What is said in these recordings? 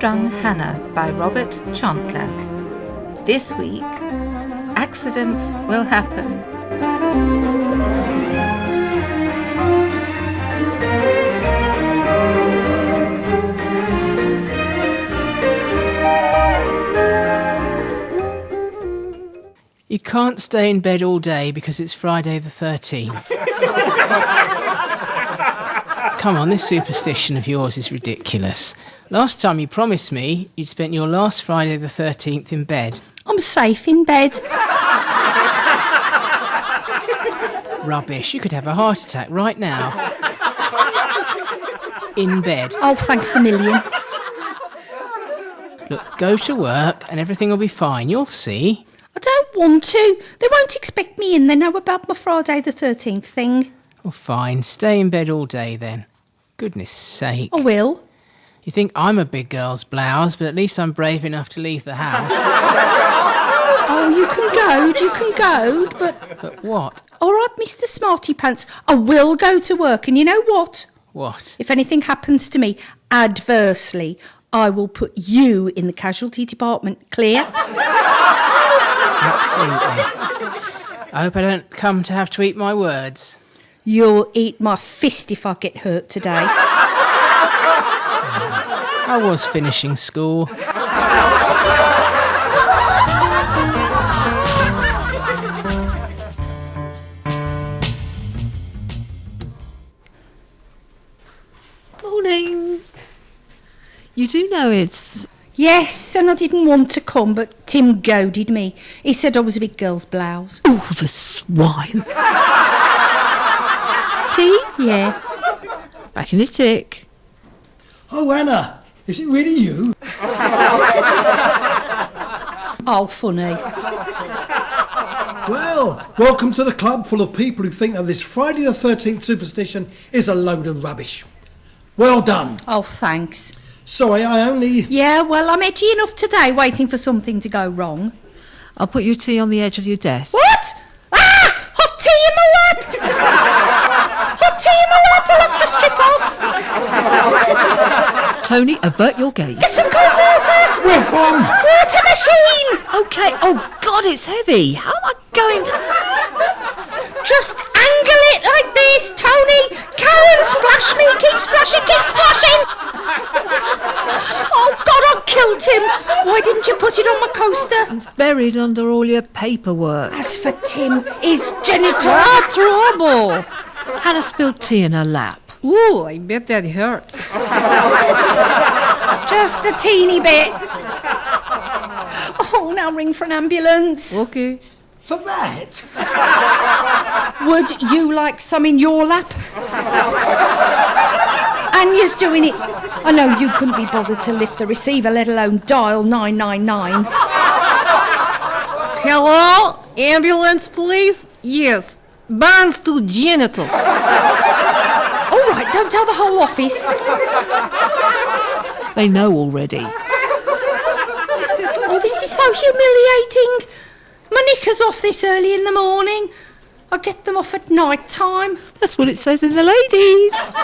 Strung Hannah by Robert Chantler. This week, accidents will happen. You can't stay in bed all day because it's Friday the 13th. Come on, this superstition of yours is ridiculous. Last time you promised me you'd spent your last Friday the 13th in bed. I'm safe in bed. Rubbish, you could have a heart attack right now. In bed. Oh, thanks a million. Look, go to work and everything will be fine, you'll see. I don't want to. They won't expect me in. They know about my Friday the 13th thing. Well, fine, stay in bed all day then. Goodness sake. I will. You think I'm a big girl's blouse, but at least I'm brave enough to leave the house. Oh, you can goad, but... But what? All right, Mr. Smarty Pants, I will go to work, and you know what? What? If anything happens to me adversely, I will put you in the casualty department. Clear? Absolutely. I hope I don't come to have to eat my words. You'll eat my fist if I get hurt today. I was finishing school. Morning. You do know it's... Yes, and I didn't want to come, but Tim goaded me. He said I was a big girl's blouse. Oh, the swine. Tea? Yeah. Back in a tick. Oh, Anna, is it really you? Oh, funny. Well, welcome to the club full of people who think that this Friday the 13th superstition is a load of rubbish. Well done. Oh, thanks. Sorry, I only... Yeah, well, I'm edgy enough today, waiting for something to go wrong. I'll put your tea on the edge of your desk. What? Ah! Hot tea in my lap! Hot tea in my lap, I'll have to strip off. Tony, avert your gaze. Get some cold water! Where from? Water machine! Okay, oh God, it's heavy. How am I going to... Just angle it like this, Tony! Karen, splash me! Keep splashing, keep splashing! Oh, God, I killed him! Why didn't you put it on my coaster? It's buried under all your paperwork. As for Tim, his genital... Trouble! Hannah spilled tea in her lap. Ooh, I bet that hurts. Just a teeny bit. Oh, now ring for an ambulance. Okay. For that? Would you like some in your lap? Anya's doing it. I know you couldn't be bothered to lift the receiver, let alone dial 999. Hello? Ambulance, please? Yes. Burns to genitals. All right, don't tell the whole office. They know already. Oh, this is so humiliating. My knickers off this early in the morning. I get them off at night time. That's what it says in the ladies.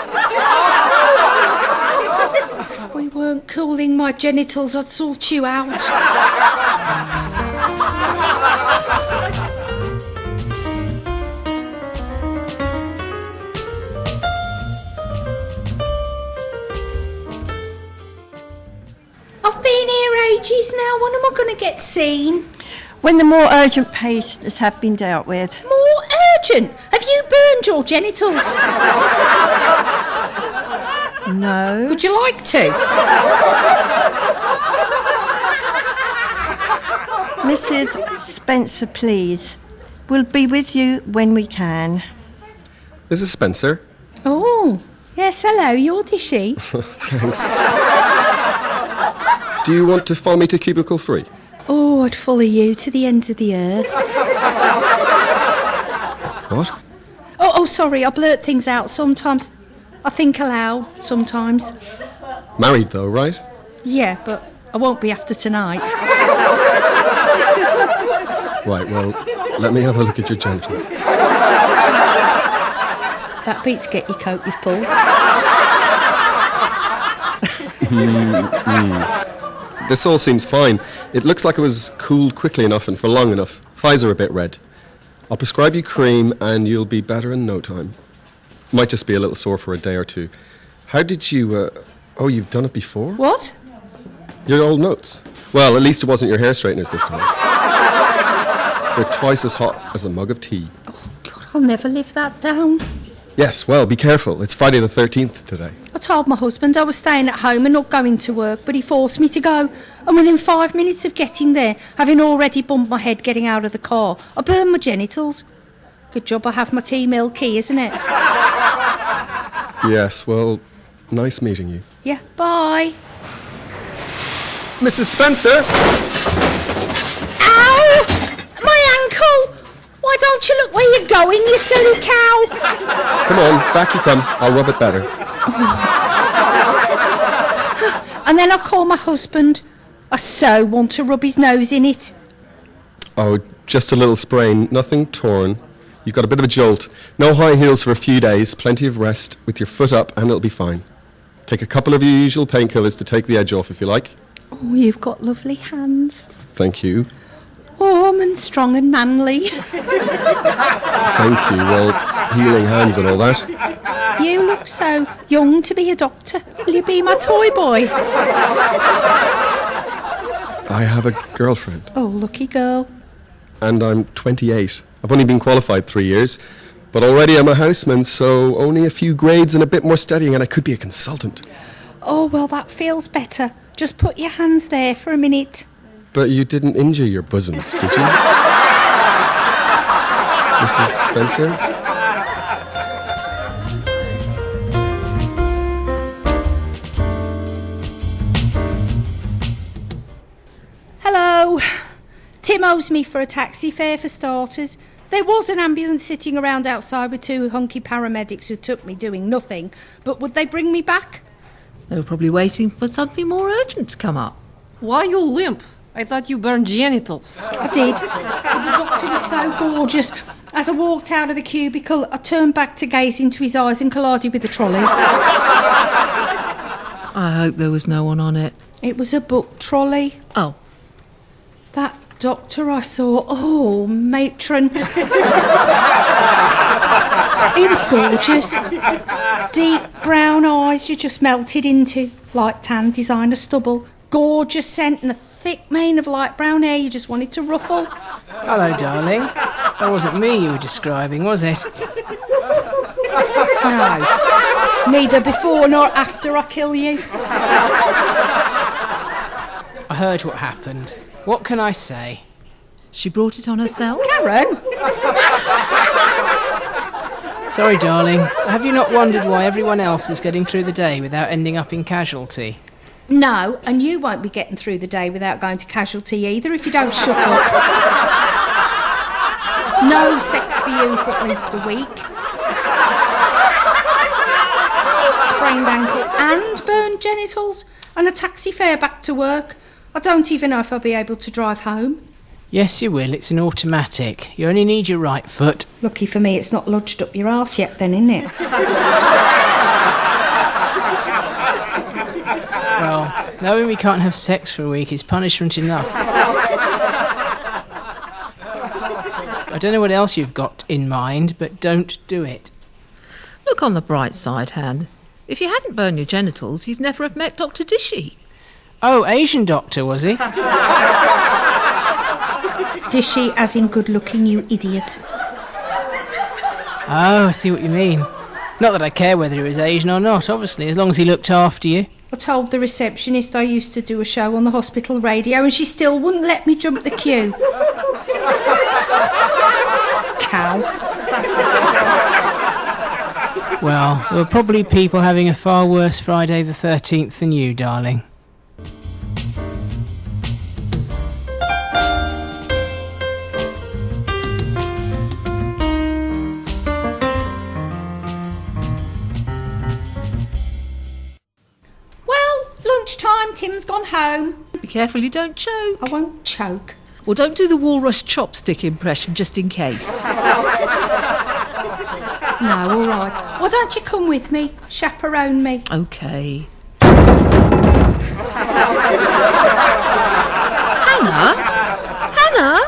If we weren't cooling my genitals, I'd sort you out. I've been here ages now. When am I going to get seen? When the more urgent patients have been dealt with. More urgent? Have you burned your genitals? No. Would you like to? Mrs. Spencer, please. We'll be with you when we can. Mrs. Spencer? Oh, yes, hello, you're dishy. Thanks. Do you want to follow me to cubicle 3? Oh, I'd follow you to the ends of the earth. What? Oh, sorry, I blurt things out sometimes. I think aloud sometimes. Married though, right? Yeah, but I won't be after tonight. Right, well, let me have a look at your genitals. That beats get your coat you've pulled. This all seems fine. It looks like it was cooled quickly enough and for long enough. Thighs are a bit red. I'll prescribe you cream and you'll be better in no time. Might just be a little sore for a day or two. How did you... Oh, you've done it before? What? Your old notes. Well, at least it wasn't your hair straighteners this time. They're twice as hot as a mug of tea. Oh, God, I'll never live that down. Yes, well, be careful. It's Friday the 13th today. I told my husband I was staying at home and not going to work, but he forced me to go. And within 5 minutes of getting there, having already bumped my head getting out of the car, I burned my genitals. Good job I have my tea mill key, isn't it? Yes, well, nice meeting you. Yeah, bye. Mrs. Spencer! Ow! My ankle! Why don't you look where you're going, you silly cow? Come on, back you come. I'll rub it better. And then I'll call my husband. I so want to rub his nose in it. Oh, just a little sprain. Nothing torn. You've got a bit of a jolt. No high heels for a few days. Plenty of rest with your foot up and it'll be fine. Take a couple of your usual painkillers to take the edge off if you like. Oh, you've got lovely hands. Thank you. Warm and strong and manly. Thank you. Well, healing hands and all that. You look so young to be a doctor. Will you be my toy boy? I have a girlfriend. Oh, lucky girl. And I'm 28. I've only been qualified 3 years. But already I'm a houseman, so only a few grades and a bit more studying and I could be a consultant. Oh, well, that feels better. Just put your hands there for a minute. But you didn't injure your bosoms, did you? Mrs. Spencer? Hello. Tim owes me for a taxi fare for starters. There was an ambulance sitting around outside with 2 hunky paramedics who took me doing nothing. But would they bring me back? They were probably waiting for something more urgent to come up. Why you limp? I thought you burned genitals. I did. But the doctor was so gorgeous. As I walked out of the cubicle, I turned back to gaze into his eyes and collided with the trolley. I hope there was no one on it. It was a book trolley. Oh. That doctor I saw, oh, matron. He was gorgeous. Deep brown eyes you just melted into, like tan designer stubble. Gorgeous scent and a thick mane of light brown hair you just wanted to ruffle. Hello, darling. That wasn't me you were describing, was it? No. Neither before nor after I kill you. I heard what happened. What can I say? She brought it on herself? Karen? Sorry, darling. Have you not wondered why everyone else is getting through the day without ending up in casualty? No, and you won't be getting through the day without going to casualty either if you don't shut up. No sex for you for at least a week. Sprained ankle and burned genitals and a taxi fare back to work. I don't even know if I'll be able to drive home. Yes, you will. It's an automatic. You only need your right foot. Lucky for me it's not lodged up your arse yet then, isn't it? Well, knowing we can't have sex for a week is punishment enough. I don't know what else you've got in mind, but don't do it. Look on the bright side, Han. If you hadn't burned your genitals, you'd never have met Dr Dishy. Oh, Asian doctor, was he? Dishy as in good looking, you idiot. Oh, I see what you mean. Not that I care whether he was Asian or not, obviously, as long as he looked after you. I told the receptionist I used to do a show on the hospital radio and she still wouldn't let me jump the queue. Cow. Well, there were probably people having a far worse Friday the 13th than you, darling. Lunchtime, Tim's gone home. Be careful you don't choke. I won't choke. Well, don't do the walrus chopstick impression just in case. No, all right. Why don't you come with me? Chaperone me. OK. Hannah?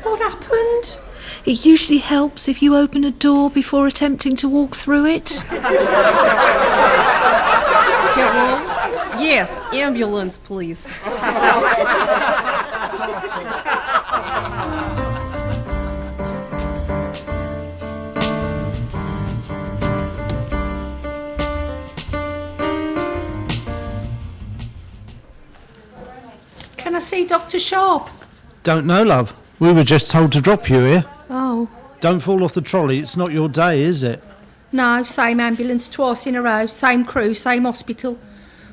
What happened? It usually helps if you open a door before attempting to walk through it. Hello? Yes, ambulance, please. Can I see Dr Sharpe? Don't know, love. We were just told to drop you here. Oh. Don't fall off the trolley. It's not your day, is it? No, same ambulance twice in a row, same crew, same hospital.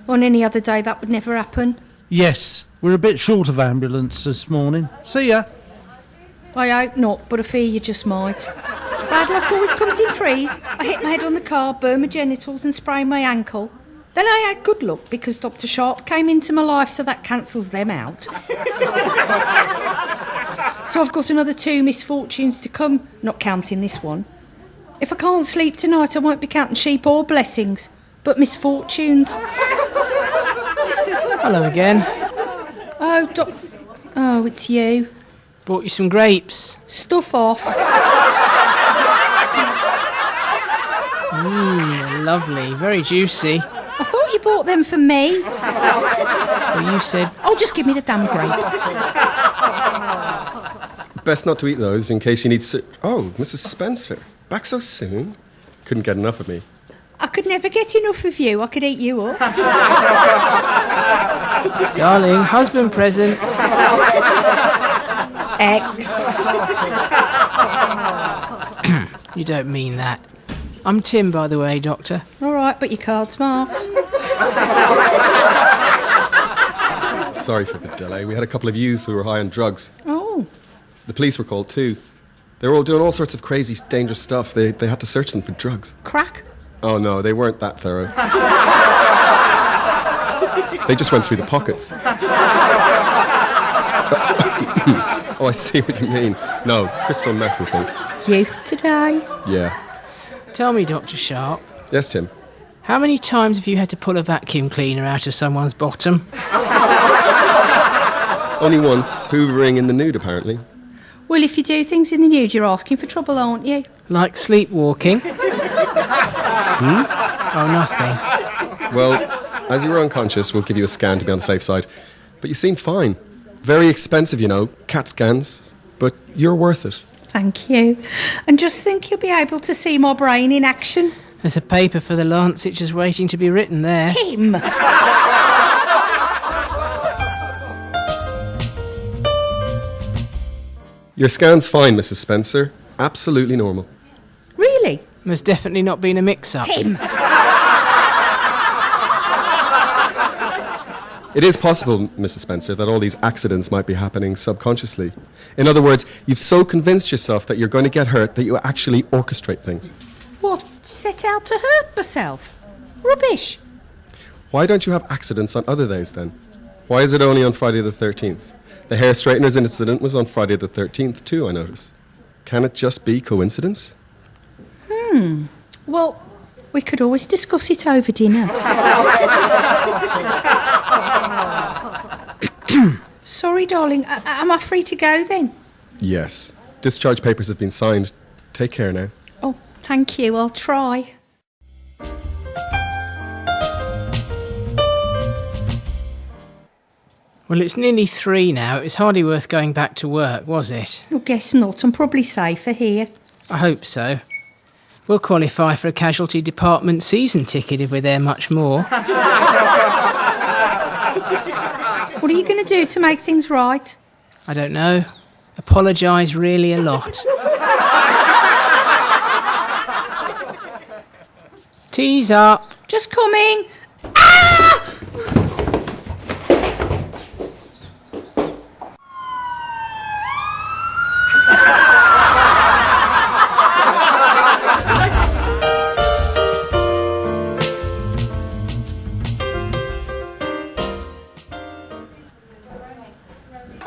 On any other day that would never happen. Yes. We're a bit short of ambulance this morning. See ya. I hope not, but I fear you just might. Bad luck always comes in threes. I hit my head on the car, burned my genitals and sprained my ankle. Then I had good luck because Dr Sharpe came into my life, so that cancels them out. So I've got another 2 misfortunes to come, not counting this one. If I can't sleep tonight, I won't be counting sheep or blessings, but misfortunes. Hello again. Oh, it's you. Bought you some grapes. Stuff off. Lovely. Very juicy. I thought you bought them for me. Well, you said... Oh, just give me the damn grapes. Best not to eat those in case you need... Oh, Mrs. Spencer. Back so soon? Couldn't get enough of me. I could never get enough of you. I could eat you up. Darling, husband present. X. You don't mean that. I'm Tim, by the way, Doctor. All right, but your card's marked. Sorry for the delay. We had a couple of youths who were high on drugs. Oh. The police were called too. They were all doing all sorts of crazy, dangerous stuff. They had to search them for drugs. Crack? Oh no, they weren't that thorough. They just went through the pockets. Oh, I see what you mean. No, crystal meth, we think. Youth today. Yeah. Tell me, Dr Sharpe, Yes, Tim. how many times have you had to pull a vacuum cleaner out of someone's bottom? Only once, hoovering in the nude, apparently. Well, if you do things in the nude, you're asking for trouble, aren't you? Like sleepwalking? Oh, nothing. Well, as you were unconscious, we'll give you a scan to be on the safe side. But you seem fine. Very expensive, you know, CAT scans. But you're worth it. Thank you. And just think you'll be able to see my brain in action. There's a paper for the Lancet just waiting to be written there. Tim! Your scan's fine, Mrs. Spencer. Absolutely normal. Really? There's definitely not been a mix-up. Tim! It is possible, Mrs. Spencer, that all these accidents might be happening subconsciously. In other words, you've so convinced yourself that you're going to get hurt that you actually orchestrate things. What? Set out to hurt myself? Rubbish. Why don't you have accidents on other days then? Why is it only on Friday the 13th? The hair straighteners incident was on Friday the 13th too, I notice. Can it just be coincidence? Well, we could always discuss it over dinner. Sorry, darling. Am I free to go then? Yes. Discharge papers have been signed. Take care now. Oh, thank you. I'll try. Well, it's nearly 3 now. It was hardly worth going back to work, was it? I guess not. I'm probably safer here. I hope so. We'll qualify for a casualty department season ticket if we're there much more. What are you going to do to make things right? I don't know. Apologise really a lot. Tease up. Just coming.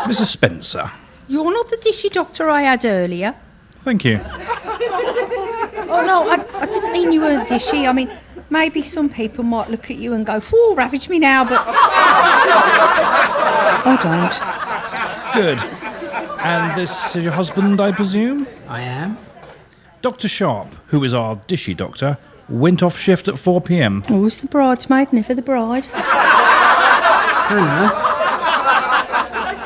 Mrs. Spencer. You're not the dishy doctor I had earlier. Thank you. Oh, no, I didn't mean you weren't dishy. I mean, Maybe some people might look at you and go, "Whoa, ravage me now," but I don't. Good. And this is your husband, I presume? I am. Dr Sharpe, who is our dishy doctor, went off shift at 4 p.m. Always the bridesmaid, never the bride. Hannah?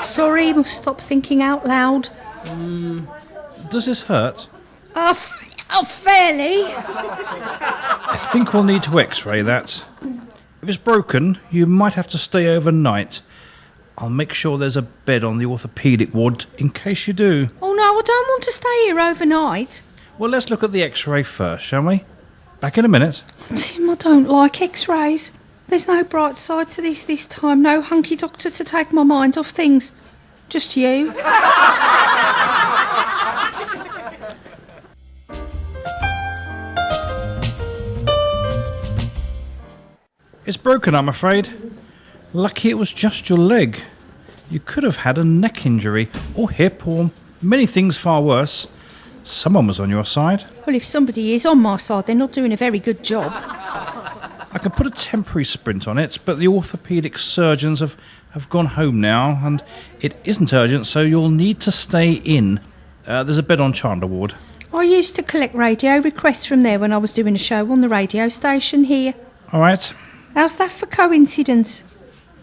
Sorry, must stop thinking out loud. Does this hurt? Oh, fairly. I think we'll need to x-ray that. If it's broken, you might have to stay overnight. I'll make sure there's a bed on the orthopaedic ward in case you do. Oh no, I don't want to stay here overnight. Well, let's look at the x-ray first, shall we? Back in a minute. Tim, I don't like x-rays. There's no bright side to this time. No hunky doctor to take my mind off things. Just you. It's broken, I'm afraid. Lucky it was just your leg. You could have had a neck injury, or hip, or many things far worse. Someone was on your side. Well, if somebody is on my side, they're not doing a very good job. I can put a temporary splint on it, but the orthopaedic surgeons have gone home now, and it isn't urgent, so you'll need to stay in. There's a bed on Chandler ward. I used to collect radio requests from there when I was doing a show on the radio station here. All right. How's that for coincidence?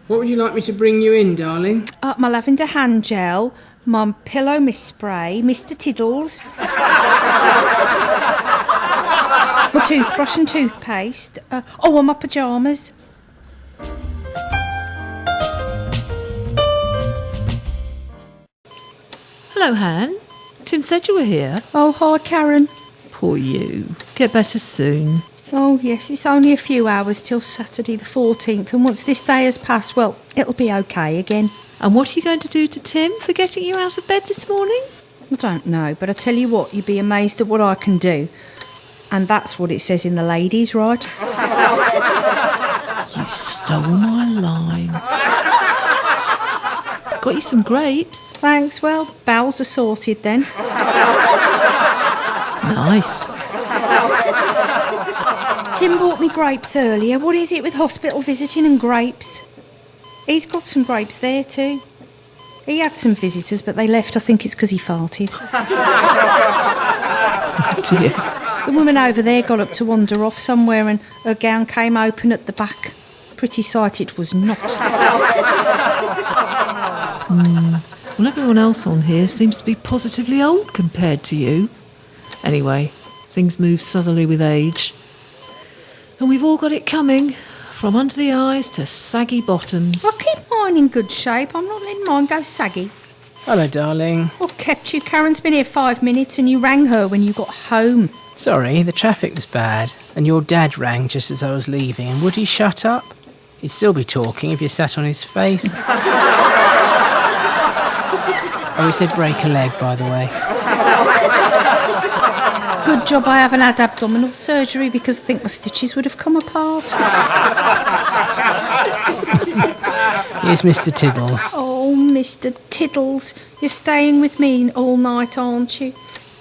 What would you like me to bring you in, darling? My lavender hand gel, my pillow mist spray, Mr Tiddles, my toothbrush and toothpaste, and my pyjamas. Hello, Han. Tim said you were here. Oh, hi, Karen. Poor you. Get better soon. Oh, yes, it's only a few hours till Saturday the 14th, and once this day has passed, well, it'll be okay again. And what are you going to do to Tim for getting you out of bed this morning? I don't know, but I tell you what, you'd be amazed at what I can do. And that's what it says in the ladies, right? You stole my line. Got you some grapes. Thanks, well, bowels are sorted then. Nice. Tim bought me grapes earlier. What is it with hospital visiting and grapes? He's got some grapes there too. He had some visitors, but they left. I think it's because he farted. Oh dear. The woman over there got up to wander off somewhere and her gown came open at the back. Pretty sight it was not. Well, everyone else on here seems to be positively old compared to you. Anyway, things move southerly with age. And we've all got it coming, from under the eyes to saggy bottoms. I keep mine in good shape. I'm not letting mine go saggy. Hello, darling. What kept you? Karen's been here 5 minutes and you rang her when you got home. Sorry, the traffic was bad, and your dad rang just as I was leaving, and would he shut up? He'd still be talking if you sat on his face. Oh, he said break a leg, by the way. Good job I haven't had abdominal surgery because I think my stitches would have come apart. Here's Mr. Tiddles. Oh, Mr. Tiddles, you're staying with me all night, aren't you?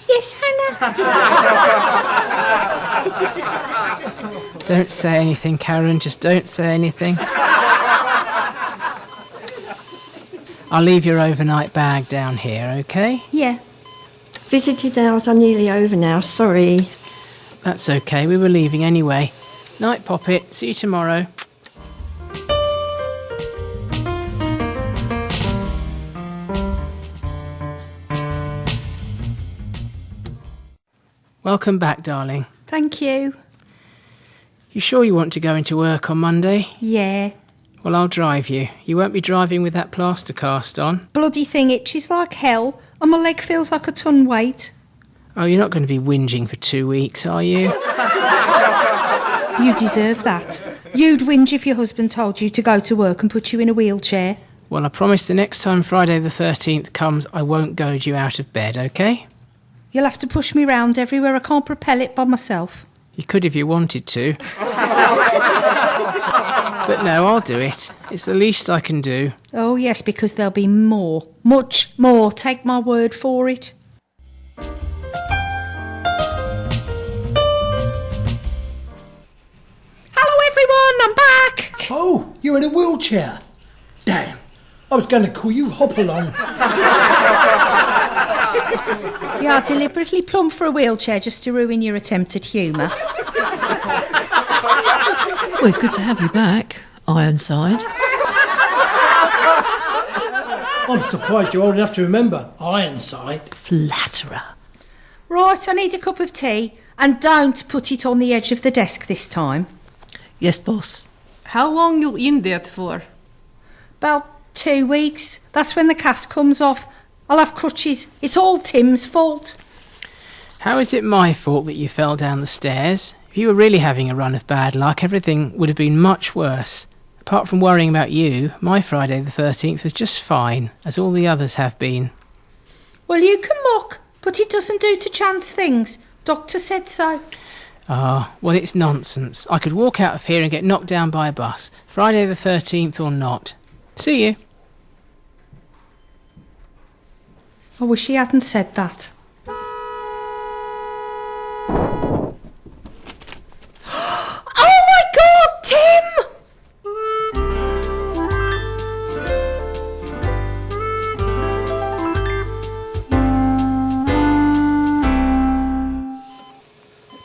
Yes, Hannah. Don't say anything, Karen, just don't say anything. I'll leave your overnight bag down here, okay? Yeah. Visited hours are nearly over now, sorry. That's okay, we were leaving anyway. Night, Poppet, see you tomorrow. Welcome back, darling. Thank you. You sure you want to go into work on Monday? Yeah. Well, I'll drive you. You won't be driving with that plaster cast on. Bloody thing itches like hell, and my leg feels like a ton weight. Oh, you're not going to be whinging for 2 weeks, are you? You deserve that. You'd whinge if your husband told you to go to work and put you in a wheelchair. Well, I promise the next time Friday the 13th comes, I won't goad you out of bed, OK? You'll have to push me round everywhere. I can't propel it by myself. You could if you wanted to. But no, I'll do it. It's the least I can do. Oh, yes, because there'll be more. Much more. Take my word for it. Oh, you're in a wheelchair. Damn, I was going to call you Hop-along. You are deliberately plumb for a wheelchair just to ruin your attempt at humour. Well, it's good to have you back, Ironside. I'm surprised you're old enough to remember Ironside. Flatterer. Right, I need a cup of tea, and don't put it on the edge of the desk this time. Yes, boss. How long you in that for? About 2 weeks. That's when the cast comes off. I'll have crutches. It's all Tim's fault. How is it my fault that you fell down the stairs? If you were really having a run of bad luck, everything would have been much worse. Apart from worrying about you, my Friday the 13th was just fine, as all the others have been. Well, you can mock, but it doesn't do to chance things. Doctor said so. Ah, well, it's nonsense. I could walk out of here and get knocked down by a bus, Friday the 13th or not. See you. I wish he hadn't said that. Oh my God, Tim!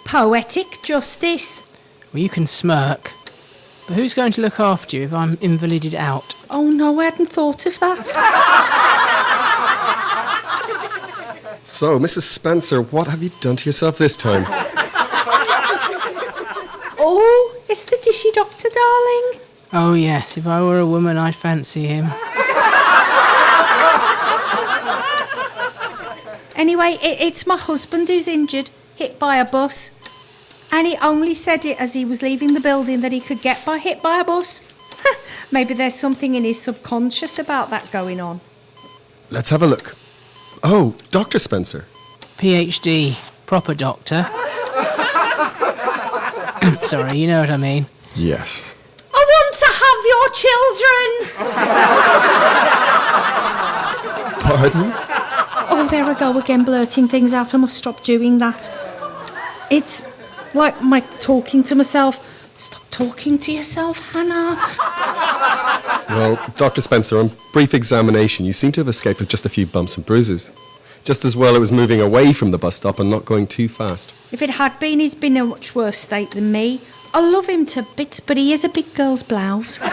Poetic justice. Well, you can smirk. But who's going to look after you if I'm invalided out? Oh no, I hadn't thought of that. So, Mrs. Spencer, what have you done to yourself this time? Oh, it's the dishy doctor, darling. Oh yes, if I were a woman I'd fancy him. Anyway, it's my husband who's injured, hit by a bus. And he only said it as he was leaving the building that he could get hit by a bus. Maybe there's something in his subconscious about that going on. Let's have a look. Oh, Dr. Spencer. PhD, proper doctor. Sorry, you know what I mean. Yes. I want to have your children! Pardon? Oh, there I go again, blurting things out. I must stop doing that. It's like my talking to myself. Stop talking to yourself, Hannah. Well, Dr. Spencer, on brief examination, you seem to have escaped with just a few bumps and bruises. Just as well it was moving away from the bus stop and not going too fast. If it had been, he's been in a much worse state than me. I love him to bits, but he is a big girl's blouse. No,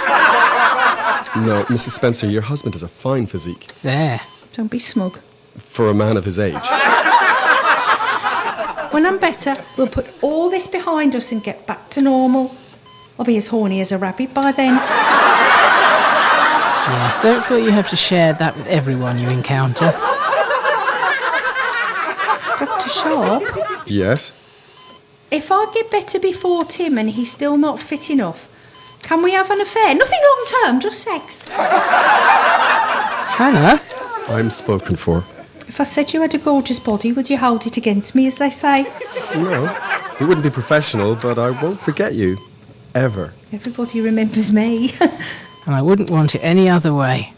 Mrs. Spencer, your husband has a fine physique. There. Don't be smug. For a man of his age. When I'm better, we'll put all this behind us and get back to normal. I'll be as horny as a rabbit by then. Yes, don't feel you have to share that with everyone you encounter. Dr. Sharpe? Yes? If I get better before Tim and he's still not fit enough, can we have an affair? Nothing long term, just sex. Hannah? I'm spoken for. If I said you had a gorgeous body, would you hold it against me, as they say? No, it wouldn't be professional, but I won't forget you. Ever. Everybody remembers me. And I wouldn't want it any other way.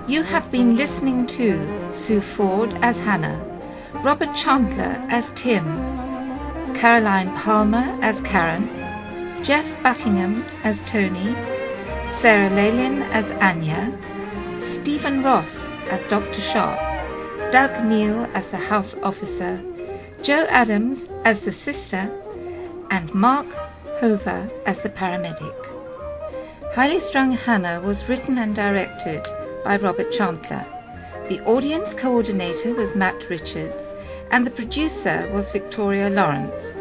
You have been listening to Sue Ford as Hannah, Robert Chantler as Tim, Caroline Palmer as Karen, Geoff Buckingham as Tony, Sarah Lalin as Anya, Stephen Ross as Dr. Sharpe, Doug Neal as the house officer, Jo Adams as the sister, and Mark Hover as the paramedic. Highly Strung Hannah was written and directed by Robert Chantler. The audience coordinator was Matt Richards, and the producer was Victoria Lawrence.